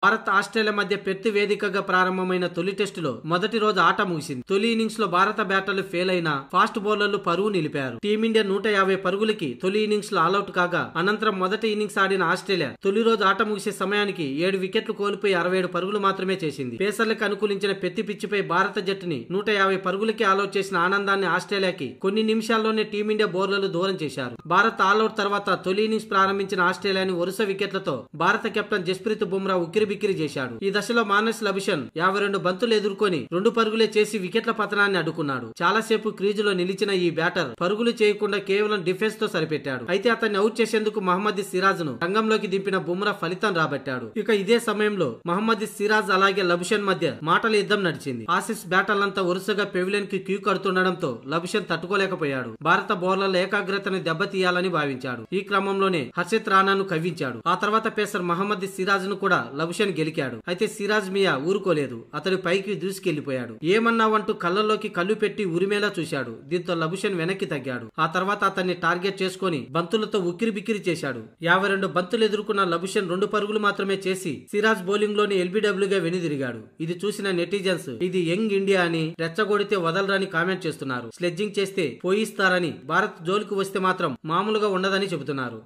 Bharat Australia మధ్య ప్రతి వేదికగా ప్రారంభమైన తొలి టెస్టులో మొదటి రోజు ఆట ముగిసింది. తొలి ఇన్నింగ్స్ లో భారత బ్యాటర్లు ఫెయిల్ అయినా ఫాస్ట్ బౌలర్లు పరువు నిలిపారు. టీమిండియా 150 పరుగులకి తొలి ఇన్నింగ్స్ లో ఆలౌట్ కాగా అనంతరం మొదటి ఇన్నింగ్స్ ఆడిన ఆస్ట్రేలియా తొలి రోజు ఆట ముగిసే సమయానికి 7 వికెట్లు కోల్పోయి 67 పరుగులు మాత్రమే చేసింది. పేసర్లకు అనుకూలించిన పెత్తి పిచ్చిపై భారత జట్టుని 150 పరుగులకి ఆలౌట్ చేసిన ఆనందాన్ని ఆస్ట్రేలియాకి కొన్ని నిమిషాల్లోనే టీమిండియా బౌలర్లు దూరం చేశారు. భారత్ ఆల్అౌట్ తర్వాత తొలి ఇన్నింగ్స్ ప్రారంభించిన ఆస్ట్రేలియాని వరుస వికెట్లతో భారత కెప్టెన్ జస్ప్రీత్ బుమ్రా ఉక్కిరిబిక్కిరి చేశాడు. ఈ దశలో మానస్ లబుషన్ 52 బంతులు ఎదుర్కొని 2 పరుగులే చేసి వికెట్ల పతనాన్ని అడ్డుకున్నాడు. చాలాసేపు క్రీజులో నిలిచిన ఈ బ్యాటర్ పరుగులు చేయకుండా కేవలం డిఫెన్స్ తో సరిపెట్టాడు. అయితే అతన్ని అవుట్ చేసేందుకు మహమ్మద్ సిరాజ్ ను రంగంలోకి దింపిన బుమ్రా ఫలితం రాబట్టాడు. ఇక ఇదే సమయంలో మహమ్మద్ సిరాజ్ అలాగే లబుషన్ మధ్య మాటల యుద్ధం నడిచింది. ఆసీస్ బ్యాటర్లంతా వరుసగా పెవిలియన్ కి క్యూ కడుతుండడంతో లబుషన్ తట్టుకోలేకపోయాడు. భారత బౌలర్ల ఏకాగ్రతను దెబ్బతీయాలని భావించాడు. ఈ క్రమంలోనే హర్షిత్ రాణాను కవ్వించాడు. ఆ తర్వాత పేసర్ మహమ్మద్ సిరాజ్ ను కూడా లబుషన్ గెలికాడు. అయితే సిరాజ్ మియా ఊరుకోలేదు. అతడి పైకి దూసుకెళ్లిపోయాడు. ఏమన్నావంటూ కళ్ళల్లోకి కళ్ళు పెట్టి ఉరిమేలా చూశాడు. దీంతో లబుషన్ వెనక్కి తగ్గాడు. ఆ తర్వాత అతన్ని టార్గెట్ చేసుకుని బంతులతో ఉక్కిరిబిక్కిరి చేశాడు. 52 బంతులు ఎదుర్కొన్న లబుషన్ 2 పరుగులు మాత్రమే చేసి సిరాజ్ బౌలింగ్ లోని ఎల్బిడబ్ల్యూగా వెనుదిరిగాడు. ఇది చూసిన నెటిజన్స్ ఇది యంగ్ ఇండియా అని, రెచ్చగొడితే వదలరని కామెంట్ చేస్తున్నారు. స్లెడ్జింగ్ చేస్తే పోయిస్తారని, భారత్ జోలికి వస్తే మాత్రం మామూలుగా ఉండదని చెబుతున్నారు.